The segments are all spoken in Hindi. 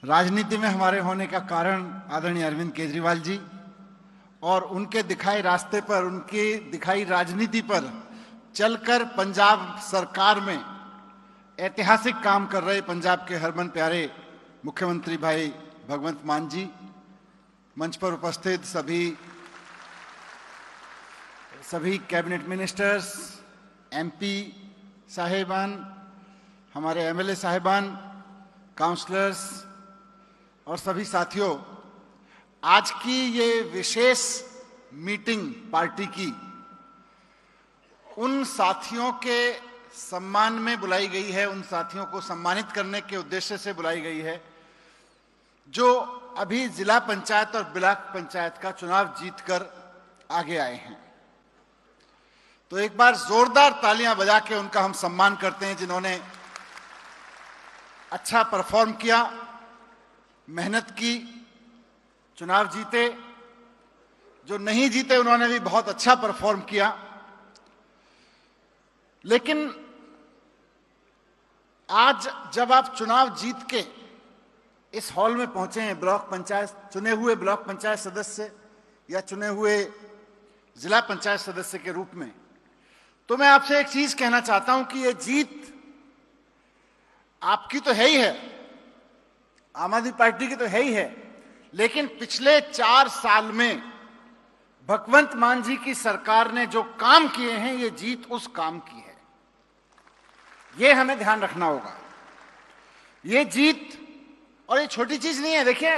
राजनीति में हमारे होने का कारण आदरणीय अरविंद केजरीवाल जी और उनके दिखाए रास्ते पर, उनकी दिखाई राजनीति पर चलकर पंजाब सरकार में ऐतिहासिक काम कर रहे पंजाब के हरमन प्यारे मुख्यमंत्री भाई भगवंत मान जी, मंच पर उपस्थित सभी कैबिनेट मिनिस्टर्स, एमपी साहिबान, हमारे एमएलए साहिबान, काउंसलर्स और सभी साथियों, आज की ये विशेष मीटिंग पार्टी की उन साथियों के सम्मान में बुलाई गई है, उन साथियों को सम्मानित करने के उद्देश्य से बुलाई गई है जो अभी जिला पंचायत और ब्लॉक पंचायत का चुनाव जीतकर आगे आए हैं। तो एक बार जोरदार तालियां बजा के उनका हम सम्मान करते हैं, जिन्होंने अच्छा परफॉर्म किया, मेहनत की, चुनाव जीते। जो नहीं जीते उन्होंने भी बहुत अच्छा परफॉर्म किया। लेकिन आज जब आप चुनाव जीत के इस हॉल में पहुंचे हैं, ब्लॉक पंचायत, चुने हुए ब्लॉक पंचायत सदस्य या चुने हुए जिला पंचायत सदस्य के रूप में, तो मैं आपसे एक चीज कहना चाहता हूं कि ये जीत आपकी तो है ही है, आम आदमी पार्टी की तो है ही है, लेकिन पिछले 4 साल में भगवंत मान जी की सरकार ने जो काम किए हैं, ये जीत उस काम की है। ये हमें ध्यान रखना होगा। ये जीत, और ये छोटी चीज नहीं है। देखिए,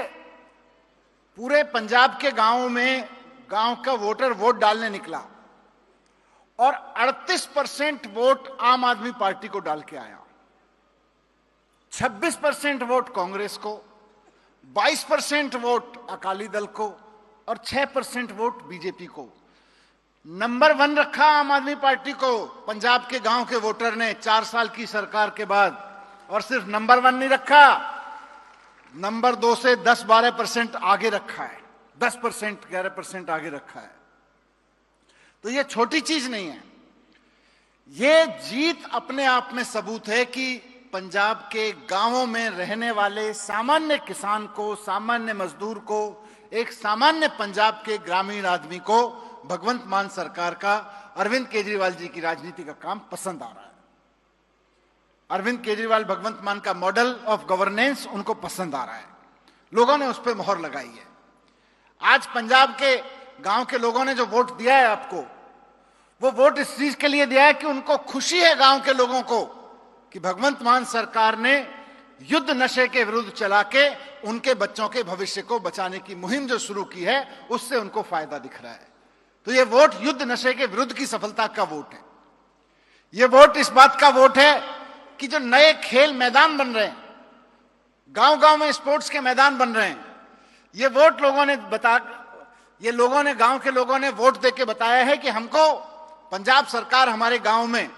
पूरे पंजाब के गांवों में गांव का वोटर वोट डालने निकला और 38% वोट आम आदमी पार्टी को डाल के आया, 26% वोट कांग्रेस को, 22% वोट अकाली दल को और 6% वोट बीजेपी को। नंबर 1 रखा आम आदमी पार्टी को पंजाब के गांव के वोटर ने 4 साल की सरकार के बाद। और सिर्फ नंबर 1 नहीं रखा, नंबर 2 से 10-12% आगे रखा है, 10% 11% आगे रखा है। तो ये छोटी चीज नहीं है। ये जीत अपने आप में सबूत है कि पंजाब के गांवों में रहने वाले सामान्य किसान को, सामान्य मजदूर को, एक सामान्य पंजाब के ग्रामीण आदमी को भगवंत मान सरकार का, अरविंद केजरीवाल जी की राजनीति का काम पसंद आ रहा है। अरविंद केजरीवाल भगवंत मान का मॉडल ऑफ गवर्नेंस उनको पसंद आ रहा है। लोगों ने उस पर मोहर लगाई है। आज पंजाब के गांव के लोगों ने जो वोट दिया है आपको, वो वोट इस चीज के लिए दिया है कि उनको खुशी है गांव के लोगों को कि भगवंत मान सरकार ने युद्ध नशे के विरुद्ध चला के उनके बच्चों के भविष्य को बचाने की मुहिम जो शुरू की है, उससे उनको फायदा दिख रहा है। तो ये वोट युद्ध नशे के विरुद्ध की सफलता का वोट है। ये वोट इस बात का वोट है कि जो नए खेल मैदान बन रहे हैं, गांव गांव में स्पोर्ट्स के मैदान बन रहे हैं, ये वोट लोगों ने गांव के लोगों ने वोट देके बताया है कि हमको पंजाब सरकार हमारे गांव में,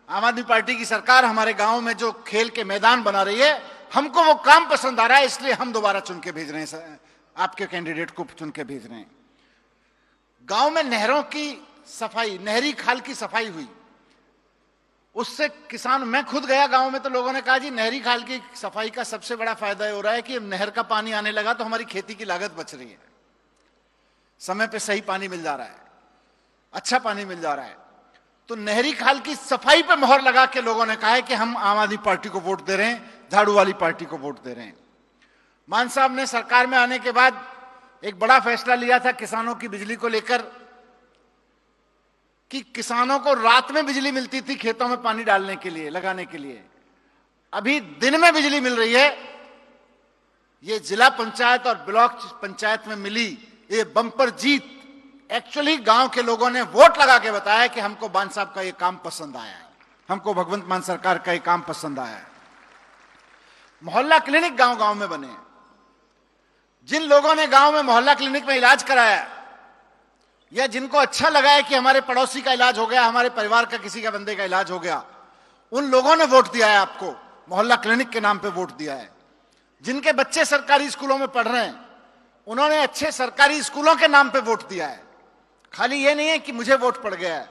आम आदमी पार्टी की सरकार हमारे गांव में जो खेल के मैदान बना रही है, हमको वो काम पसंद आ रहा है, इसलिए हम दोबारा चुन के भेज रहे हैं, आपके कैंडिडेट को चुन के भेज रहे हैं। गांव में नहरों की सफाई, नहरी खाल की सफाई हुई, उससे किसान, मैं खुद गया गांव में तो लोगों ने कहा जी नहरी खाल की सफाई का सबसे बड़ा फायदा ये हो रहा है कि नहर का पानी आने लगा तो हमारी खेती की लागत बच रही है, समय पे सही पानी मिल जा रहा है, अच्छा पानी मिल जा रहा है। तो नहरी खाल की सफाई पे मोहर लगा के लोगों ने कहा है कि हम आम आदमी पार्टी को वोट दे रहे हैं, झाड़ू वाली पार्टी को वोट दे रहे हैं। मान साहब ने सरकार में आने के बाद एक बड़ा फैसला लिया था किसानों की बिजली को लेकर, कि किसानों को रात में बिजली मिलती थी खेतों में पानी डालने के लिए, लगाने के लिए। अभी दिन में बिजली मिल रही है। ये जिला पंचायत और ब्लॉक पंचायत में मिली ये बम्पर जीत, एक्चुअली गांव के लोगों ने वोट लगा के बताया कि हमको बान साहब का ये काम पसंद आया है, हमको भगवंत मान सरकार का ये काम पसंद आया है। मोहल्ला क्लिनिक गांव गांव में बने। जिन लोगों ने गांव में मोहल्ला क्लिनिक में इलाज कराया, या जिनको अच्छा लगा है कि हमारे पड़ोसी का इलाज हो गया, हमारे परिवार का किसी का बंदे का इलाज हो गया, उन लोगों ने वोट दिया है आपको, मोहल्ला क्लिनिक के नाम पे वोट दिया है। जिनके बच्चे सरकारी स्कूलों में पढ़ रहे हैं, उन्होंने अच्छे सरकारी स्कूलों के नाम पे वोट दिया है। खाली ये नहीं है कि मुझे वोट पड़ गया है,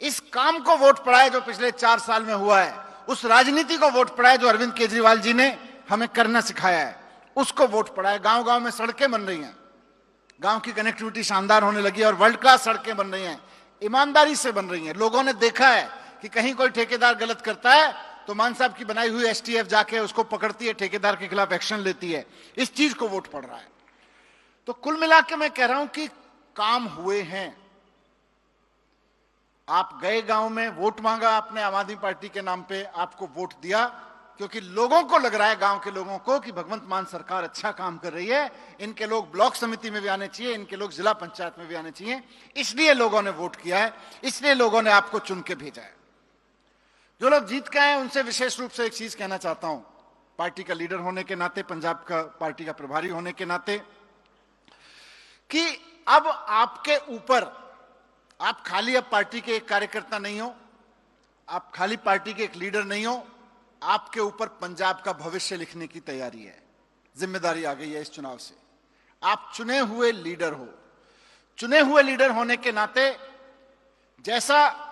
इस काम को वोट पड़ा है जो पिछले 4 साल में हुआ है, उस राजनीति को वोट पड़ा है जो अरविंद केजरीवाल जी ने हमें करना सिखाया है। उसको वोट पड़ा है। गांव गांव में सड़कें बन रही हैं, गांव की कनेक्टिविटी शानदार होने लगी है और वर्ल्ड क्लास सड़कें बन रही हैं, ईमानदारी से बन रही हैं। लोगों ने देखा है कि कहीं कोई ठेकेदार गलत करता है तो मान साहब की बनाई हुई एसटीएफ जाके उसको पकड़ती है, ठेकेदार के खिलाफ एक्शन लेती है। इस चीज को वोट पड़ रहा है। तो कुल मिला के मैं कह रहा हूं कि काम हुए हैं। आप गए गांव में, वोट मांगा आपने आम आदमी पार्टी के नाम पे, आपको वोट दिया क्योंकि लोगों को लग रहा है, गांव के लोगों को, कि भगवंत मान सरकार अच्छा काम कर रही है, इनके लोग ब्लॉक समिति में भी आने चाहिए, इनके लोग जिला पंचायत में भी आने चाहिए। इसलिए लोगों ने वोट किया है, इसलिए लोगों ने आपको चुन के भेजा है। जो लोग जीत के आए उनसे विशेष रूप से एक चीज कहना चाहता हूं, पार्टी का लीडर होने के नाते, पंजाब का पार्टी का प्रभारी होने के नाते, कि अब आपके ऊपर, आप खाली अब पार्टी के एक कार्यकर्ता नहीं हो, आप खाली पार्टी के एक लीडर नहीं हो, आपके ऊपर पंजाब का भविष्य लिखने की तैयारी है, जिम्मेदारी आ गई है इस चुनाव से। आप चुने हुए लीडर हो। चुने हुए लीडर होने के नाते जैसा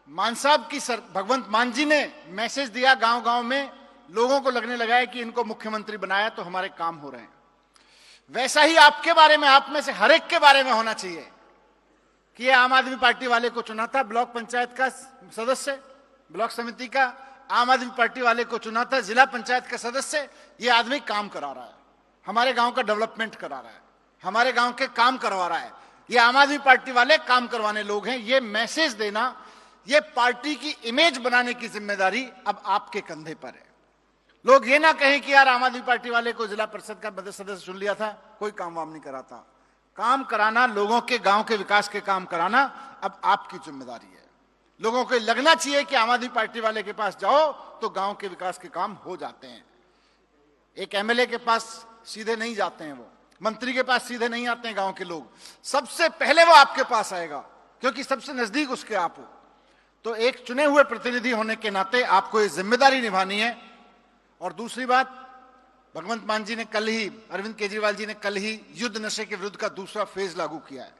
मान साहब की भगवंत मान जी ने मैसेज दिया गांव गांव में, लोगों को लगने लगा है कि इनको मुख्यमंत्री बनाया तो हमारे काम हो रहे हैं, वैसा ही आपके बारे में, आप में से हर एक के बारे में होना चाहिए कि ये आम आदमी पार्टी वाले को चुना था ब्लॉक पंचायत का सदस्य, ब्लॉक समिति का, आम आदमी पार्टी वाले को चुना था जिला पंचायत का सदस्य। ये आदमी काम करा रहा है, हमारे गांव का डेवलपमेंट करा रहा है, हमारे गांव के काम करवा रहा है, ये आम आदमी पार्टी वाले काम करवाने लोग हैं। ये मैसेज देना, ये पार्टी की इमेज बनाने की जिम्मेदारी अब आपके कंधे पर है। लोग ये ना कहें कि यार आम आदमी पार्टी वाले को जिला परिषद का सदस्य चुन लिया था, कोई काम वाम नहीं कराता। काम कराना, लोगों के गांव के विकास के काम कराना अब आपकी जिम्मेदारी है। लोगों को लगना चाहिए कि आम आदमी पार्टी वाले के पास जाओ तो गांव के विकास के काम हो जाते हैं। एक एमएलए के पास सीधे नहीं जाते हैं, वो मंत्री के पास सीधे नहीं आते हैं गांव के लोग, सबसे पहले वो आपके पास आएगा क्योंकि सबसे नजदीक उसके आप हो। तो एक चुने हुए प्रतिनिधि होने के नाते आपको ये जिम्मेदारी निभानी है। और दूसरी बात, भगवंत मान जी ने कल ही, अरविंद केजरीवाल जी ने कल ही युद्ध नशे के विरुद्ध का दूसरा फेज लागू किया है।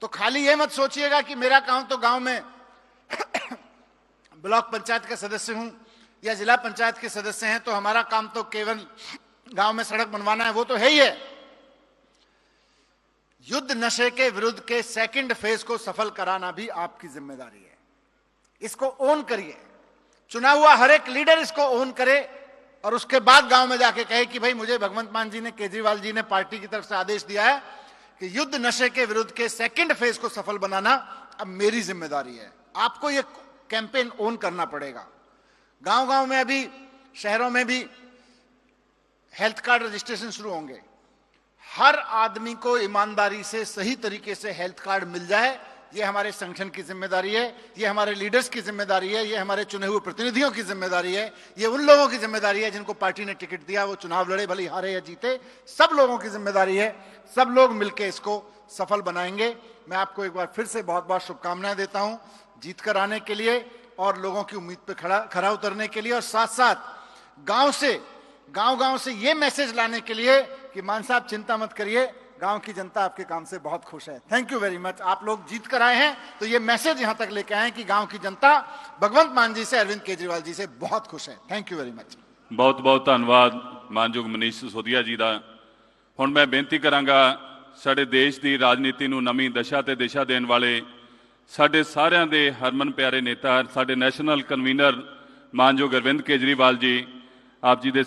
तो खाली ये मत सोचिएगा कि मेरा काम तो गांव में ब्लॉक पंचायत का सदस्य हूं या जिला पंचायत के सदस्य हैं तो हमारा काम तो केवल गांव में सड़क बनवाना है, वो तो है ही है। युद्ध नशे के विरुद्ध के सेकंड फेज को सफल कराना भी आपकी जिम्मेदारी है। इसको ओन करिए, चुना हुआ हर एक लीडर इसको ओन करे और उसके बाद गांव में जाके कहे कि भाई मुझे भगवंत मान जी ने, केजरीवाल जी ने पार्टी की तरफ से आदेश दिया है कि युद्ध नशे के विरुद्ध के सेकंड फेज को सफल बनाना अब मेरी जिम्मेदारी है। आपको यह कैंपेन ओन करना पड़ेगा। गांव गांव में, अभी शहरों में भी हेल्थ कार्ड रजिस्ट्रेशन शुरू होंगे। हर आदमी को ईमानदारी से, सही तरीके से हेल्थ कार्ड मिल जाए, ये हमारे संगठन की जिम्मेदारी है, ये हमारे लीडर्स की जिम्मेदारी है, ये हमारे चुने हुए प्रतिनिधियों की जिम्मेदारी है, ये उन लोगों की जिम्मेदारी है जिनको पार्टी ने टिकट दिया, वो चुनाव लड़े, भले हारे या जीते, सब लोगों की जिम्मेदारी है। सब लोग मिलकर इसको सफल बनाएंगे। मैं आपको एक बार फिर से बहुत बहुत शुभकामनाएं देता हूं जीत कर आने के लिए और लोगों की उम्मीद पे खरा उतरने के लिए, और साथ साथ गांव गांव से ये मैसेज लाने के लिए कि मान साहब चिंता मत करिए, गांव की जनता आपके काम से बहुत खुश है। Thank you very much. आप लोग जीत कर आए हैं तो ये मैसेज यहां तक लेके आए कि गांव की जनता भगवंत मान जी से, अरविंद केजरीवाल जी से बहुत खुश है। Thank you very much. बहुत बहुत धन्यवाद मानयोग मनीष सिसोदिया जी का। हुण मैं बेनती करांगा, साडे देश की राजनीति नूं नवीं दशा ते दिशा देण वाले साडे सारिआं दे हरमन प्यारे नेता, साडे नैशनल कन्वीनर मानयोग अरविंद केजरीवाल जी, आप जी दे